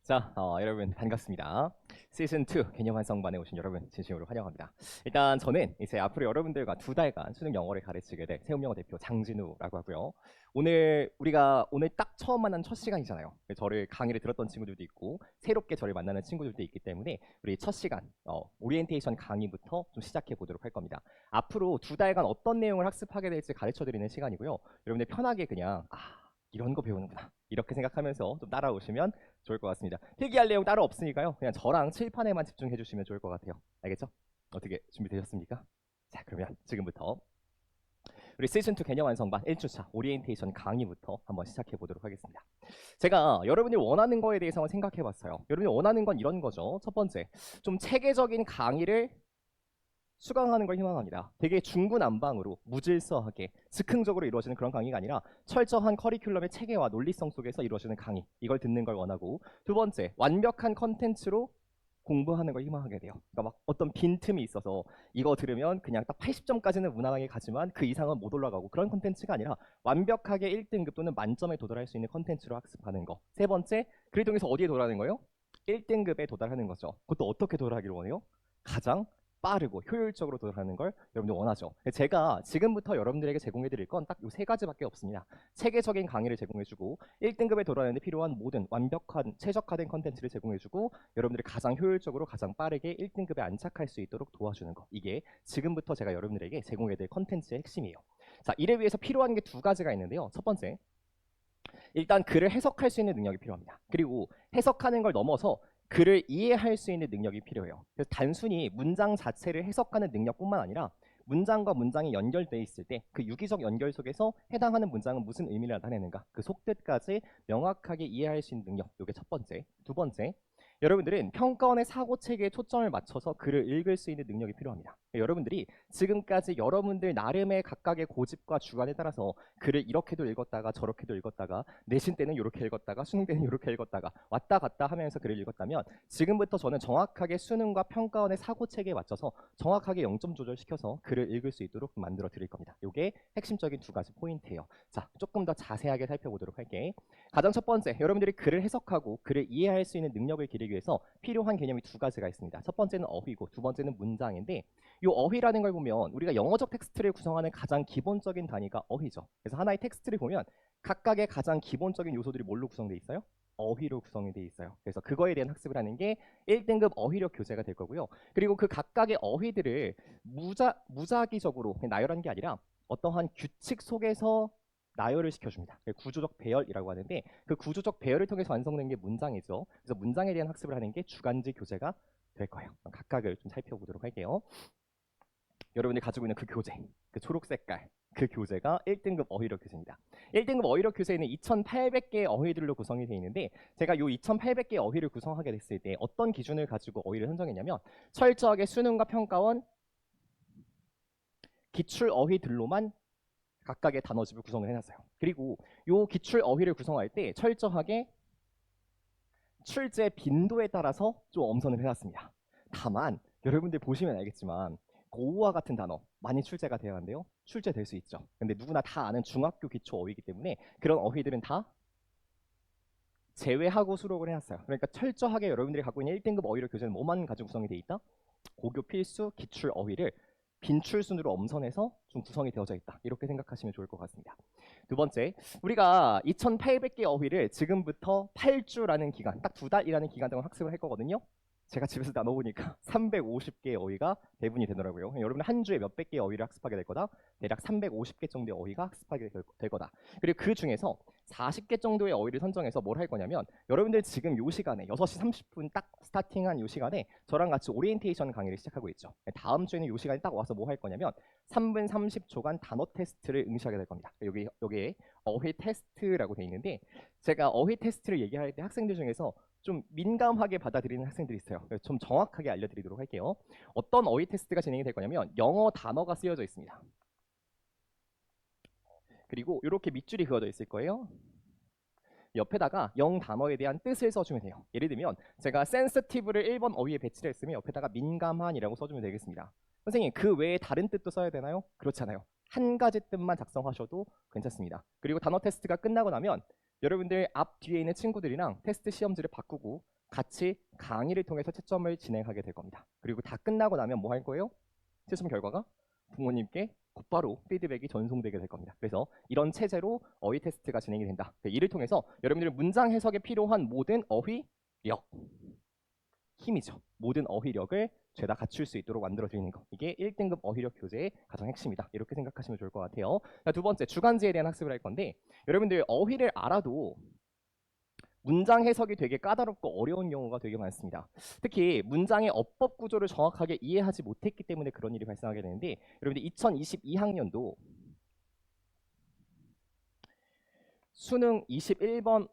자, 여러분 반갑습니다. 시즌2 개념 완성반에 오신 여러분 진심으로 환영합니다. 일단 저는 이제 앞으로 여러분들과 2달간 수능 영어를 가르치게 될 세움영어 대표 장진우라고 하고요. 오늘 딱 처음 만난 첫 시간이잖아요. 저를 강의를 들었던 친구들도 있고 새롭게 저를 만나는 친구들도 있기 때문에 우리 첫 시간 오리엔테이션 강의부터 좀 시작해 보도록 할 겁니다. 앞으로 2달간 어떤 내용을 학습하게 될지 가르쳐 드리는 시간이고요. 여러분들 편하게 그냥 이런 거 배우는구나 이렇게 생각하면서 좀 따라오시면 좋을 것 같습니다. 필기할 내용 따로 없으니까요. 그냥 저랑 칠판에만 집중해 주시면 좋을 것 같아요. 알겠죠? 어떻게 준비되셨습니까? 자, 그러면 지금부터 우리 시즌2 개념 완성반 1주차 오리엔테이션 강의부터 한번 시작해 보도록 하겠습니다. 제가 여러분이 원하는 거에 대해서 한번 생각해 봤어요. 여러분이 원하는 건 이런 거죠. 첫 번째, 좀 체계적인 강의를 수강하는 걸 희망합니다. 되게 중구난방으로 무질서하게 즉흥적으로 이루어지는 그런 강의가 아니라 철저한 커리큘럼의 체계와 논리성 속에서 이루어지는 강의, 이걸 듣는 걸 원하고, 두 번째, 완벽한 컨텐츠로 공부하는 걸 희망하게 돼요. 그러니까 막 어떤 빈틈이 있어서 이거 들으면 그냥 딱 80점까지는 무난하게 가지만 그 이상은 못 올라가고, 그런 컨텐츠가 아니라 완벽하게 1등급 또는 만점에 도달할 수 있는 컨텐츠로 학습하는 거. 세 번째, 그를 통해서 어디에 도달하는 거예요? 1등급에 도달하는 거죠. 그것도 어떻게 도달하기를 원해요? 가장 빠르고 효율적으로 도달하는 걸 여러분들 원하죠. 제가 지금부터 여러분들에게 제공해 드릴 건 딱 이 세 가지밖에 없습니다. 체계적인 강의를 제공해 주고 1등급에 도달하는 데 필요한 모든 완벽한 최적화된 컨텐츠를 제공해 주고 여러분들이 가장 효율적으로 가장 빠르게 1등급에 안착할 수 있도록 도와주는 거. 이게 지금부터 제가 여러분들에게 제공해 드릴 컨텐츠의 핵심이에요. 자, 이를 위해서 필요한 게 두 가지가 있는데요. 첫 번째, 일단 글을 해석할 수 있는 능력이 필요합니다. 그리고 해석하는 걸 넘어서 글을 이해할 수 있는 능력이 필요해요. 그래서 단순히 문장 자체를 해석하는 능력뿐만 아니라 문장과 문장이 연결되어 있을 때 그 유기적 연결 속에서 해당하는 문장은 무슨 의미를 나타내는가, 그 속뜻까지 명확하게 이해할 수 있는 능력, 이게 첫 번째. 두 번째, 여러분들은 평가원의 사고체계에 초점을 맞춰서 글을 읽을 수 있는 능력이 필요합니다. 여러분들이 지금까지 여러분들 나름의 각각의 고집과 주관에 따라서 글을 이렇게도 읽었다가 저렇게도 읽었다가 내신 때는 이렇게 읽었다가 수능 때는 이렇게 읽었다가 왔다 갔다 하면서 글을 읽었다면, 지금부터 저는 정확하게 수능과 평가원의 사고체계에 맞춰서 정확하게 0점 조절시켜서 글을 읽을 수 있도록 만들어 드릴 겁니다. 이게 핵심적인 두 가지 포인트예요. 자, 조금 더 자세하게 살펴보도록 할게. 가장 첫 번째, 여러분들이 글을 해석하고 글을 이해할 수 있는 능력을 기르기 위해서 필요한 개념이 두 가지가 있습니다. 첫 번째는 어휘고 두 번째는 문장인데, 이 어휘라는 걸 보면 우리가 영어적 텍스트를 구성하는 가장 기본적인 단위가 어휘죠. 그래서 하나의 텍스트를 보면 각각의 가장 기본적인 요소들이 뭘로 구성되어 있어요? 어휘로 구성이 되어 있어요. 그래서 그거에 대한 학습을 하는 게 1등급 어휘력 교재가 될 거고요. 그리고 그 각각의 어휘들을 무작위적으로 나열한 게 아니라 어떠한 규칙 속에서 나열을 시켜줍니다. 구조적 배열이라고 하는데, 그 구조적 배열을 통해서 완성된 게 문장이죠. 그래서 문장에 대한 학습을 하는 게 주간지 교재가 될 거예요. 각각을 좀 살펴보도록 할게요. 여러분이 가지고 있는 그 교재, 그 초록 색깔, 그 교재가 1등급 어휘력 교재입니다. 1등급 어휘력 교재에는 2,800개의 어휘들로 구성이 되어 있는데, 제가 이 2,800개의 어휘를 구성하게 됐을 때 어떤 기준을 가지고 어휘를 선정했냐면, 철저하게 수능과 평가원 기출 어휘들로만 각각의 단어집을 구성을 해놨어요. 그리고 이 기출 어휘를 구성할 때 철저하게 출제 빈도에 따라서 좀 엄선을 해놨습니다. 다만 여러분들 보시면 알겠지만 고우와 같은 단어 많이 출제가 되어야 하는데요. 출제될 수 있죠. 근데 누구나 다 아는 중학교 기초 어휘이기 때문에 그런 어휘들은 다 제외하고 수록을 해놨어요. 그러니까 철저하게 여러분들이 갖고 있는 1등급 어휘력 교재는 뭐만 가지고 구성이 되어 있다? 고교 필수 기출 어휘를 빈출순으로 엄선해서 좀 구성이 되어져 있다. 이렇게 생각하시면 좋을 것 같습니다. 두 번째, 우리가 2,800개 어휘를 지금부터 8주라는 기간, 딱 2달이라는 기간 동안 학습을 할 거거든요. 제가 집에서 나눠보니까 350개의 어휘가 대부분이 되더라고요. 여러분 한 주에 몇백 개의 어휘를 학습하게 될 거다. 대략 350개 정도의 어휘가 학습하게 될 거다. 그리고 그 중에서 40개 정도의 어휘를 선정해서 뭘 할 거냐면, 여러분들 지금 요 시간에 6시 30분 딱 스타팅한 요 시간에 저랑 같이 오리엔테이션 강의를 시작하고 있죠. 다음 주에는 요 시간에 딱 와서 뭐 할 거냐면 3분 30초간 단어 테스트를 응시하게 될 겁니다. 여기에 어휘 테스트라고 돼 있는데, 제가 어휘 테스트를 얘기할 때 학생들 중에서 좀 민감하게 받아들이는 학생들이 있어요. 그래서 좀 정확하게 알려드리도록 할게요. 어떤 어휘 테스트가 진행이 될 거냐면, 영어 단어가 쓰여져 있습니다. 그리고 이렇게 밑줄이 그어져 있을 거예요. 옆에다가 영 단어에 대한 뜻을 써주면 돼요. 예를 들면 제가 sensitive를 1번 어휘에 배치를 했으면 옆에다가 민감한이라고 써주면 되겠습니다. 선생님, 그 외에 다른 뜻도 써야 되나요? 그렇잖아요. 한 가지 뜻만 작성하셔도 괜찮습니다. 그리고 단어 테스트가 끝나고 나면 여러분들 앞 뒤에 있는 친구들이랑 테스트 시험지를 바꾸고 같이 강의를 통해서 채점을 진행하게 될 겁니다. 그리고 다 끝나고 나면 뭐 할 거예요? 채점 결과가 부모님께 곧바로 피드백이 전송되게 될 겁니다. 그래서 이런 체제로 어휘 테스트가 진행이 된다. 이를 통해서 여러분들은 문장 해석에 필요한 모든 어휘력, 힘이죠. 모든 어휘력을 죄다 갖출 수 있도록 만들어드리는 거. 이게 1등급 어휘력 교재의 가장 핵심이다. 이렇게 생각하시면 좋을 것 같아요. 자, 두 번째, 주간지에 대한 학습을 할 건데 여러분들 어휘를 알아도 문장 해석이 되게 까다롭고 어려운 경우가 되게 많습니다. 특히 문장의 어법 구조를 정확하게 이해하지 못했기 때문에 그런 일이 발생하게 되는데 여러분들 2022학년도 수능 21번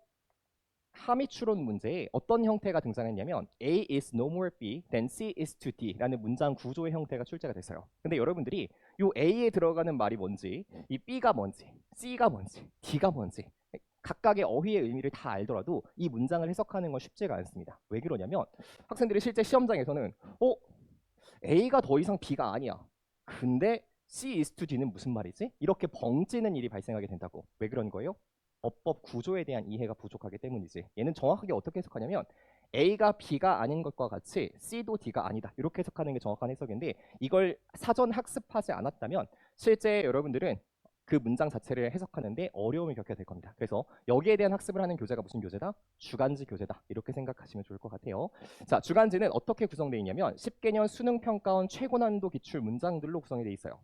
함의 추론 문제에 어떤 형태가 등장했냐면 A is no more B than C is to D 라는 문장 구조의 형태가 출제가 됐어요. 근데 여러분들이 이 A에 들어가는 말이 뭔지, 이 B가 뭔지, C가 뭔지, D가 뭔지 각각의 어휘의 의미를 다 알더라도 이 문장을 해석하는 건 쉽지가 않습니다. 왜 그러냐면 학생들이 실제 시험장에서는 A가 더 이상 B가 아니야. 근데 C is to D는 무슨 말이지? 이렇게 벙찌는 일이 발생하게 된다고. 왜 그런 거예요? 어법 구조에 대한 이해가 부족하기 때문이지. 얘는 정확하게 어떻게 해석하냐면 A가 B가 아닌 것과 같이 C도 D가 아니다. 이렇게 해석하는 게 정확한 해석인데 이걸 사전 학습하지 않았다면 실제 여러분들은 그 문장 자체를 해석하는데 어려움을 겪게 될 겁니다. 그래서 여기에 대한 학습을 하는 교재가 무슨 교재다? 주간지 교재다. 이렇게 생각하시면 좋을 것 같아요. 자, 주간지는 어떻게 구성되어 있냐면 10개년 수능 평가원 최고 난도 기출 문장들로 구성이 되어 있어요.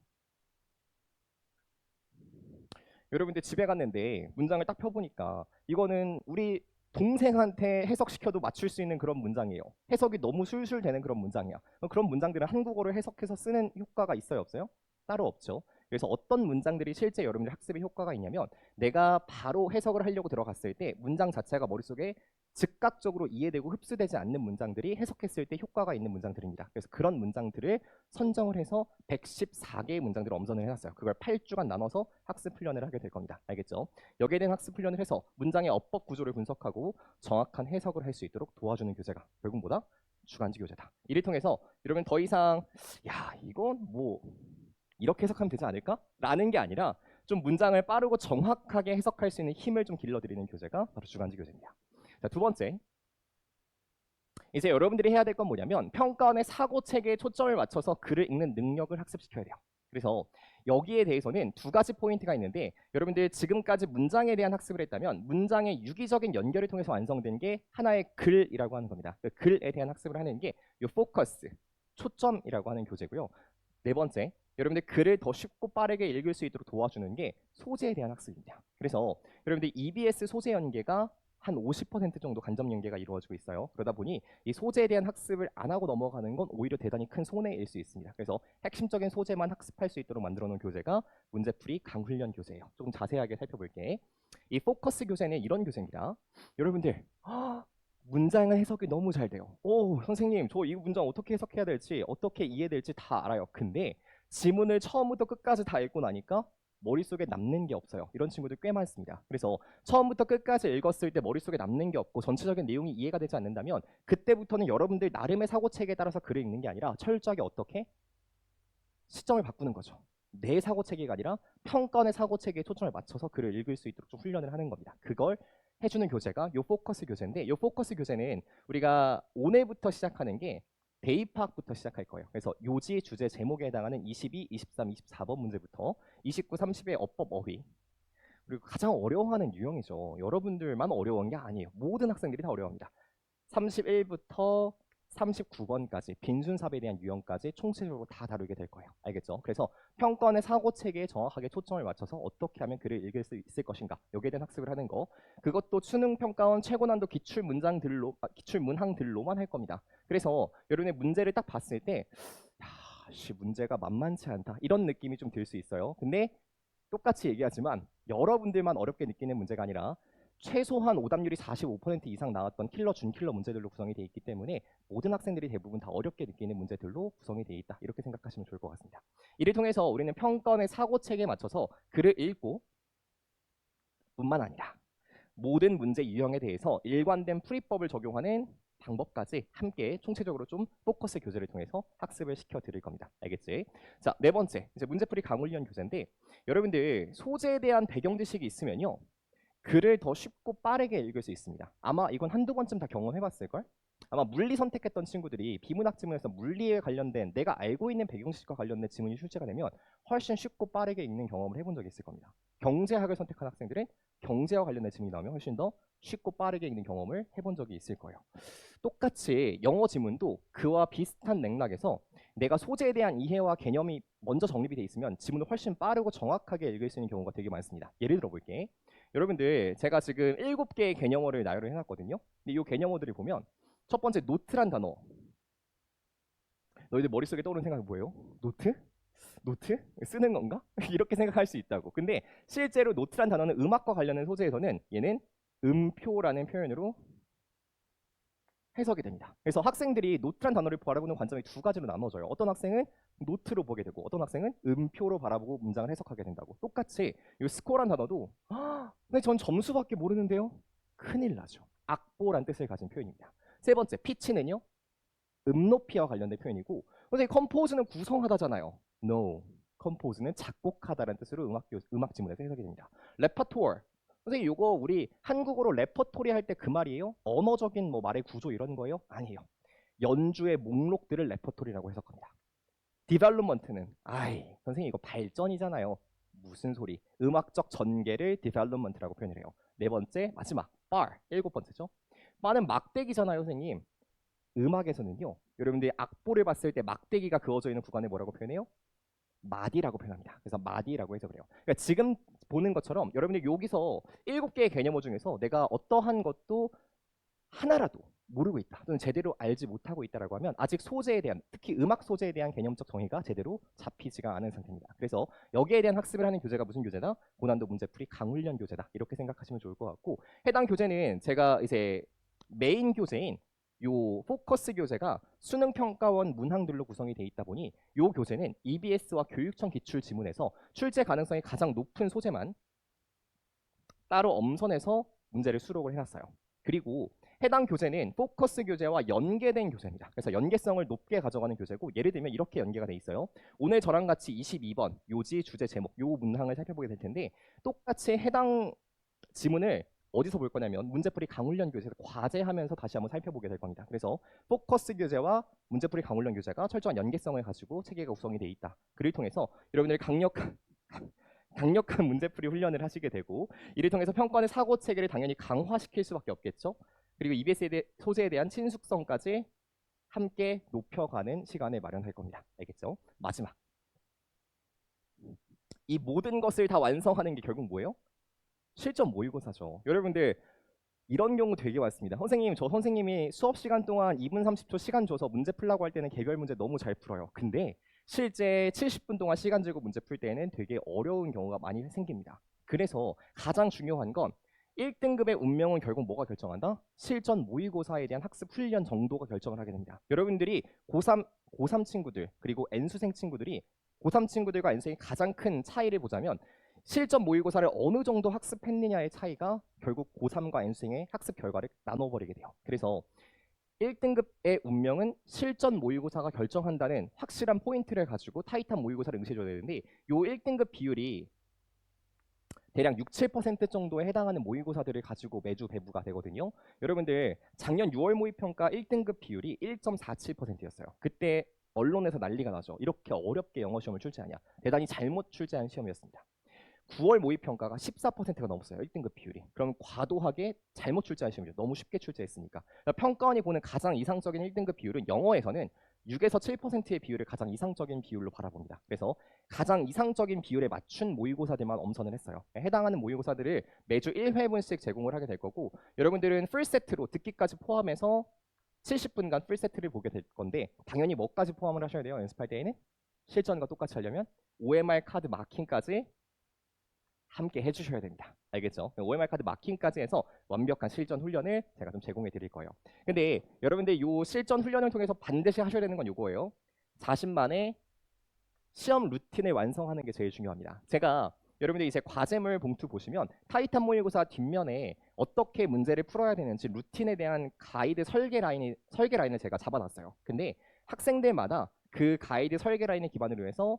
여러분들 집에 갔는데 문장을 딱 펴보니까 이거는 우리 동생한테 해석시켜도 맞출 수 있는 그런 문장이에요. 해석이 너무 술술 되는 그런 문장이야. 그런 문장들은 한국어를 해석해서 쓰는 효과가 있어요, 없어요? 따로 없죠. 그래서 어떤 문장들이 실제 여러분들 학습에 효과가 있냐면 내가 바로 해석을 하려고 들어갔을 때 문장 자체가 머릿속에 즉각적으로 이해되고 흡수되지 않는 문장들이 해석했을 때 효과가 있는 문장들입니다. 그래서 그런 문장들을 선정을 해서 114개의 문장들을 엄선을 해놨어요. 그걸 8주간 나눠서 학습 훈련을 하게 될 겁니다. 알겠죠? 여기에 대한 학습 훈련을 해서 문장의 어법 구조를 분석하고 정확한 해석을 할 수 있도록 도와주는 교재가 결국 뭐다? 주간지 교재다. 이를 통해서 여러분 더 이상 야 이건 뭐 이렇게 해석하면 되지 않을까? 라는 게 아니라 좀 문장을 빠르고 정확하게 해석할 수 있는 힘을 좀 길러드리는 교재가 바로 주간지 교재입니다. 자, 두 번째. 이제 여러분들이 해야 될 건 뭐냐면 평가원의 사고 체계에 초점을 맞춰서 글을 읽는 능력을 학습시켜야 돼요. 그래서 여기에 대해서는 두 가지 포인트가 있는데 여러분들 지금까지 문장에 대한 학습을 했다면 문장의 유기적인 연결을 통해서 완성된 게 하나의 글이라고 하는 겁니다. 그 글에 대한 학습을 하는 게 이 포커스, 초점이라고 하는 교재고요. 네 번째, 여러분들 글을 더 쉽고 빠르게 읽을 수 있도록 도와주는 게 소재에 대한 학습입니다. 그래서 여러분들 EBS 소재 연계가 한 50% 정도 간접 연계가 이루어지고 있어요. 그러다 보니 이 소재에 대한 학습을 안 하고 넘어가는 건 오히려 대단히 큰 손해일 수 있습니다. 그래서 핵심적인 소재만 학습할 수 있도록 만들어 놓은 교재가 문제풀이 강훈련 교재예요. 조금 자세하게 살펴볼게. 이 포커스 교재는 이런 교재입니다. 여러분들 문장의 해석이 너무 잘 돼요. 오, 선생님, 저 이 문장 어떻게 해석해야 될지, 어떻게 이해될지 다 알아요. 근데 지문을 처음부터 끝까지 다 읽고 나니까 머릿속에 남는 게 없어요. 이런 친구들 꽤 많습니다. 그래서 처음부터 끝까지 읽었을 때 머릿속에 남는 게 없고 전체적인 내용이 이해가 되지 않는다면 그때부터는 여러분들 나름의 사고체계에 따라서 글을 읽는 게 아니라 철저하게 어떻게 시점을 바꾸는 거죠. 내 사고체계가 아니라 평가원의 사고체계에 초점을 맞춰서 글을 읽을 수 있도록 좀 훈련을 하는 겁니다. 그걸 해주는 교재가 요 포커스 교재인데 요 포커스 교재는 우리가 오늘부터 시작하는 게 대입학부터 시작할 거예요. 그래서 요지 주제 제목에 해당하는 22, 23, 24번 문제부터 29, 30의 어법 어휘 그리고 가장 어려워하는 유형이죠. 여러분들만 어려운 게 아니에요. 모든 학생들이 다 어려워합니다. 31부터 39번까지 빈순삽에 대한 유형까지 총체적으로 다 다루게 될 거예요. 알겠죠? 그래서 평가원의 사고체계에 정확하게 초점을 맞춰서 어떻게 하면 글을 읽을 수 있을 것인가 여기에 대한 학습을 하는 거 그것도 수능평가원 최고난도 기출문항들로만 할 겁니다. 그래서 여러분의 문제를 딱 봤을 때 문제가 만만치 않다 이런 느낌이 좀 들 수 있어요. 근데 똑같이 얘기하지만 여러분들만 어렵게 느끼는 문제가 아니라 최소한 오답률이 45% 이상 나왔던 킬러 준킬러 문제들로 구성이 되어 있기 때문에 모든 학생들이 대부분 다 어렵게 느끼는 문제들로 구성이 되어 있다. 이렇게 생각하시면 좋을 것 같습니다. 이를 통해서 우리는 평가원의 사고체계에 맞춰서 글을 읽고 뿐만 아니라 모든 문제 유형에 대해서 일관된 풀이법을 적용하는 방법까지 함께 총체적으로 좀 포커스 교재를 통해서 학습을 시켜 드릴 겁니다. 알겠지? 자, 네 번째 이제 문제풀이 강훈련 교재인데 여러분들 소재에 대한 배경 지식이 있으면요. 글을 더 쉽고 빠르게 읽을 수 있습니다. 아마 이건 한두 번쯤 다 경험해봤을걸? 아마 물리 선택했던 친구들이 비문학 지문에서 물리에 관련된 내가 알고 있는 배경식과 관련된 지문이 출제가 되면 훨씬 쉽고 빠르게 읽는 경험을 해본 적이 있을 겁니다. 경제학을 선택한 학생들은 경제와 관련된 지문이 나오면 훨씬 더 쉽고 빠르게 읽는 경험을 해본 적이 있을 거예요. 똑같이 영어 지문도 그와 비슷한 맥락에서 내가 소재에 대한 이해와 개념이 먼저 정립이 돼 있으면 지문을 훨씬 빠르고 정확하게 읽을 수 있는 경우가 되게 많습니다. 예를 들어 볼게. 여러분들 제가 지금 7개의 개념어를 나열을 해놨거든요. 근데 이 개념어들을 보면 첫 번째 노트란 단어. 너희들 머릿속에 떠오르는 생각이 뭐예요? 노트? 노트? 쓰는 건가? 이렇게 생각할 수 있다고. 근데 실제로 노트란 단어는 음악과 관련된 소재에서는 얘는 음표라는 표현으로 해석이 됩니다. 그래서 학생들이 노트란 단어를 바라보는 관점이 두 가지로 나눠져요. 어떤 학생은 노트로 보게 되고 어떤 학생은 음표로 바라보고 문장을 해석하게 된다고. 똑같이 이 스코어란 단어도 근데 전 점수밖에 모르는데요. 큰일 나죠. 악보란 뜻을 가진 표현입니다. 세 번째 피치는요. 높이와 관련된 표현이고 선생님 컴포즈는 구성하다잖아요. No. 컴포즈는 작곡하다라는 뜻으로 음악 지문에서 해석이 됩니다. 레퍼토어 선생님 요거 우리 한국어로 레퍼토리 할 때 그 말이에요? 언어적인 뭐 말의 구조 이런 거예요? 아니에요. 연주의 목록들을 레퍼토리라고 해석합니다. 디벨롭먼트는 선생님 이거 발전이잖아요. 무슨 소리? 음악적 전개를 디벨롭먼트라고 표현을 해요. 네 번째 마지막 bar 일곱 번째죠. bar는 막대기잖아요, 선생님. 음악에서는요. 여러분들이 악보를 봤을 때 막대기가 그어져 있는 구간을 뭐라고 표현해요? 마디라고 표현합니다. 그래서 마디라고 해석을 해요. 그러니까 지금 보는 것처럼 여러분들 여기서 7개의 개념어 중에서 내가 어떠한 것도 하나라도 모르고 있다 또는 제대로 알지 못하고 있다라고 하면 아직 소재에 대한 특히 음악 소재에 대한 개념적 정의가 제대로 잡히지가 않은 상태입니다. 그래서 여기에 대한 학습을 하는 교재가 무슨 교재다? 고난도 문제풀이 강훈련 교재다. 이렇게 생각하시면 좋을 것 같고 해당 교재는 제가 이제 메인 교재인 요 포커스 교재가 수능평가원 문항들로 구성이 돼 있다 보니 요 교재는 EBS와 교육청 기출 지문에서 출제 가능성이 가장 높은 소재만 따로 엄선해서 문제를 수록을 해놨어요. 그리고 해당 교재는 포커스 교재와 연계된 교재입니다. 그래서 연계성을 높게 가져가는 교재고 예를 들면 이렇게 연계가 돼 있어요. 오늘 저랑 같이 22번 요지 주제 제목 요 문항을 살펴보게 될 텐데 똑같이 해당 지문을 어디서 볼 거냐면 문제풀이 강훈련 교재에서 과제하면서 다시 한번 살펴보게 될 겁니다. 그래서 포커스 교재와 문제풀이 강훈련 교재가 철저한 연계성을 가지고 체계가 구성이 돼 있다. 그를 통해서 여러분들이 강력한 문제풀이 훈련을 하시게 되고 이를 통해서 평가원의 사고 체계를 당연히 강화시킬 수밖에 없겠죠. 그리고 EBS 소재에 대한 친숙성까지 함께 높여가는 시간을 마련할 겁니다. 알겠죠? 마지막. 이 모든 것을 다 완성하는 게 결국 뭐예요? 실전 모의고사죠. 여러분들 이런 경우 되게 많습니다. 선생님, 저 선생님이 수업 시간 동안 2분 30초 시간 줘서 문제 풀라고 할 때는 개별 문제 너무 잘 풀어요. 근데 실제 70분 동안 시간 주고 문제 풀 때는 되게 어려운 경우가 많이 생깁니다. 그래서 가장 중요한 건 1등급의 운명은 결국 뭐가 결정한다? 실전 모의고사에 대한 학습 훈련 정도가 결정을 하게 됩니다. 여러분들이 고3 친구들 그리고 N수생 친구들이 고3 친구들과 N수생의 가장 큰 차이를 보자면 실전 모의고사를 어느 정도 학습했느냐의 차이가 결국 고3과 N수생의 학습 결과를 나눠버리게 돼요. 그래서 1등급의 운명은 실전 모의고사가 결정한다는 확실한 포인트를 가지고 타이트한 모의고사를 응시해줘야 되는데 이 1등급 비율이 대략 6, 7% 정도에 해당하는 모의고사들을 가지고 매주 배부가 되거든요. 여러분들 작년 6월 모의평가 1등급 비율이 1.47%였어요. 그때 언론에서 난리가 나죠. 이렇게 어렵게 영어 시험을 출제하냐. 대단히 잘못 출제한 시험이었습니다. 9월 모의평가가 14%가 넘었어요. 1등급 비율이. 그럼 과도하게 잘못 출제한 시험이죠. 너무 쉽게 출제했으니까. 그러니까 평가원이 보는 가장 이상적인 1등급 비율은 영어에서는 6에서 7%의 비율을 가장 이상적인 비율로 바라봅니다. 그래서 가장 이상적인 비율에 맞춘 모의고사들만 엄선을 했어요. 해당하는 모의고사들을 매주 1회분씩 제공을 하게 될 거고 여러분들은 풀세트로 듣기까지 포함해서 70분간 풀세트를 보게 될 건데 당연히 뭐까지 포함을 하셔야 돼요. 연습할 때에는 실전과 똑같이 하려면 OMR 카드 마킹까지 함께 해주셔야 됩니다. 알겠죠? OMR 카드 마킹까지 해서 완벽한 실전 훈련을 제가 좀 제공해 드릴 거예요. 근데 여러분들 이 실전 훈련을 통해서 반드시 하셔야 되는 건 이거예요. 자신만의 시험 루틴을 완성하는 게 제일 중요합니다. 제가 여러분들 이제 과제물 봉투 보시면 타이탄 모의고사 뒷면에 어떻게 문제를 풀어야 되는지 루틴에 대한 가이드 설계 라인을 제가 잡아놨어요. 근데 학생들마다 그 가이드 설계 라인을 기반으로 해서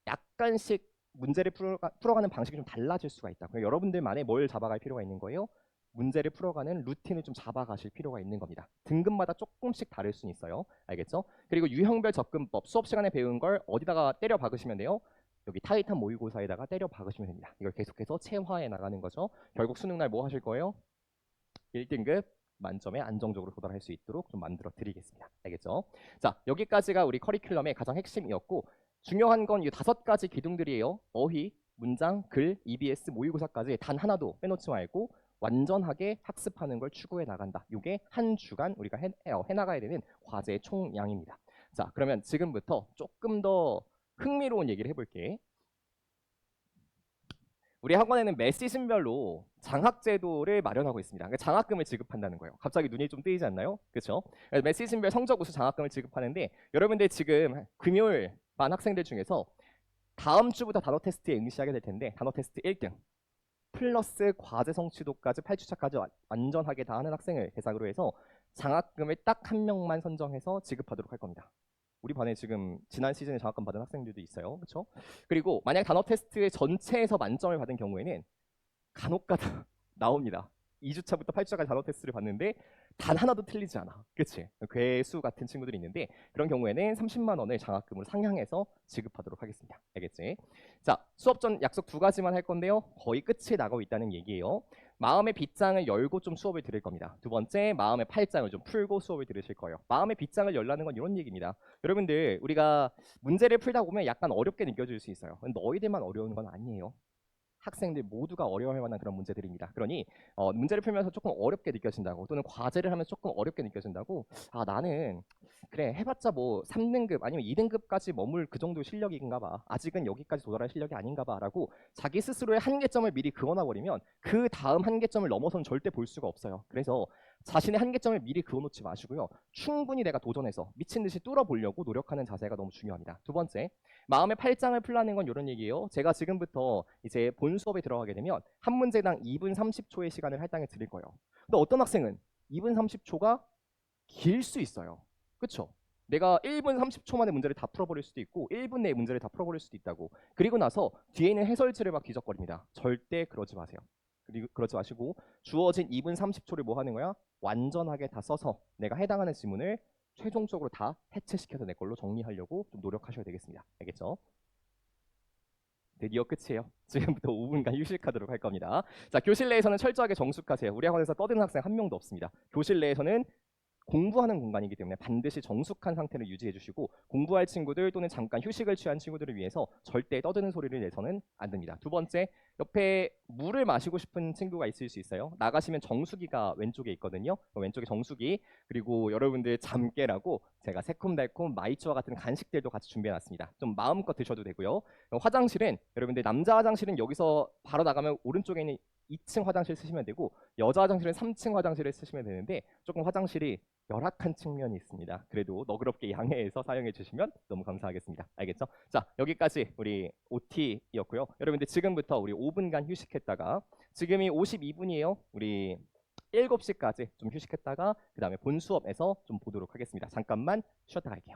약간씩 문제를 풀어가는 방식이 좀 달라질 수가 있다. 그래서 여러분들만의 뭘 잡아갈 필요가 있는 거예요? 문제를 풀어가는 루틴을 좀 잡아가실 필요가 있는 겁니다. 등급마다 조금씩 다를 수는 있어요. 알겠죠? 그리고 유형별 접근법 수업 시간에 배운 걸 어디다가 때려 박으시면 돼요? 여기 타이탄 모의고사에다가 때려 박으시면 됩니다. 이걸 계속해서 체화해 나가는 거죠. 결국 수능날 뭐 하실 거예요? 1등급 만점에 안정적으로 도달할 수 있도록 좀 만들어 드리겠습니다. 알겠죠? 자, 여기까지가 우리 커리큘럼의 가장 핵심이었고 중요한 건 이 5가지 기둥들이에요. 어휘, 문장, 글, EBS, 모의고사까지 단 하나도 빼놓지 말고 완전하게 학습하는 걸 추구해 나간다. 이게 한 주간 우리가 해나가야 되는 과제의 총량입니다. 자, 그러면 지금부터 조금 더 흥미로운 얘기를 해볼게. 우리 학원에는 매 시즌별로 장학제도를 마련하고 있습니다. 그러니까 장학금을 지급한다는 거예요. 갑자기 눈이 좀 뜨이지 않나요? 그렇죠? 매 시즌별 성적 우수 장학금을 지급하는데 여러분들 지금 금요일 반 학생들 중에서 다음 주부터 단어 테스트에 응시하게 될 텐데 단어 테스트 1등 플러스 과제 성취도까지 8주차까지 완전하게 다 하는 학생을 대상으로 해서 장학금을 딱 한 명만 선정해서 지급하도록 할 겁니다. 우리 반에 지금 지난 시즌에 장학금 받은 학생들도 있어요. 그렇죠? 그리고 만약 단어 테스트 전체에서 만점을 받은 경우에는 간혹가다 나옵니다. 2주차부터 8주차까지 단어 테스트를 봤는데 단 하나도 틀리지 않아. 그치? 괴수 같은 친구들이 있는데 그런 경우에는 30만 원을 장학금으로 상향해서 지급하도록 하겠습니다. 알겠지? 자, 수업 전 약속 2가지만 할 건데요. 거의 끝이 나고 있다는 얘기예요. 마음의 빗장을 열고 좀 수업을 들을 겁니다. 두 번째, 마음의 팔짱을 좀 풀고 수업을 들으실 거예요. 마음의 빗장을 열라는 건 이런 얘기입니다. 여러분들, 우리가 문제를 풀다 보면 약간 어렵게 느껴질 수 있어요. 너희들만 어려운 건 아니에요. 학생들 모두가 어려워할 만한 그런 문제들입니다. 그러니 문제를 풀면서 조금 어렵게 느껴진다고 또는 과제를 하면 조금 어렵게 느껴진다고 아 나는 그래 해봤자 뭐 3등급 아니면 2등급까지 머물 그 정도 실력인가 봐. 아직은 여기까지 도달할 실력이 아닌가 봐 라고 자기 스스로의 한계점을 미리 그어놔버리면 그 다음 한계점을 넘어선 절대 볼 수가 없어요. 그래서 자신의 한계점을 미리 그어놓지 마시고요. 충분히 내가 도전해서 미친 듯이 뚫어보려고 노력하는 자세가 너무 중요합니다. 두 번째, 마음의 팔짱을 풀라는 건 이런 얘기예요. 제가 지금부터 이제 본 수업에 들어가게 되면 한 문제당 2분 30초의 시간을 할당해 드릴 거예요. 근데 어떤 학생은 2분 30초가 길 수 있어요. 그렇죠? 내가 1분 30초 만에 문제를 다 풀어버릴 수도 있고 1분 내에 문제를 다 풀어버릴 수도 있다고. 그리고 나서 뒤에 있는 해설지를 막 뒤적거립니다. 절대 그러지 마세요. 그리고 그러지 마시고 주어진 2분 30초를 뭐 하는 거야? 완전하게 다 써서 내가 해당하는 지문을 최종적으로 다 해체시켜서 내 걸로 정리하려고 좀 노력하셔야 되겠습니다. 알겠죠? 드디어 끝이에요. 지금부터 5분간 휴식하도록 할 겁니다. 자, 교실 내에서는 철저하게 정숙하세요. 우리 학원에서 떠드는 학생 한 명도 없습니다. 교실 내에서는 공부하는 공간이기 때문에 반드시 정숙한 상태를 유지해 주시고 공부할 친구들 또는 잠깐 휴식을 취한 친구들을 위해서 절대 떠드는 소리를 내서는 안 됩니다. 두 번째, 옆에 물을 마시고 싶은 친구가 있을 수 있어요. 나가시면 정수기가 왼쪽에 있거든요. 왼쪽에 정수기 그리고 여러분들 잠깨라고 제가 새콤달콤 마이쮸와 같은 간식들도 같이 준비해놨습니다. 좀 마음껏 드셔도 되고요. 화장실은 여러분들 남자 화장실은 여기서 바로 나가면 오른쪽에 있는 2층 화장실 쓰시면 되고 여자 화장실은 3층 화장실을 쓰시면 되는데 조금 화장실이 열악한 측면이 있습니다. 그래도 너그럽게 양해해서 사용해 주시면 너무 감사하겠습니다. 알겠죠? 자, 여기까지 우리 OT였고요. 여러분들 지금부터 우리 5분간 휴식했다가 지금이 52분이에요. 우리 7시까지 좀 휴식했다가 그 다음에 본 수업에서 좀 보도록 하겠습니다. 잠깐만 쉬었다 갈게요.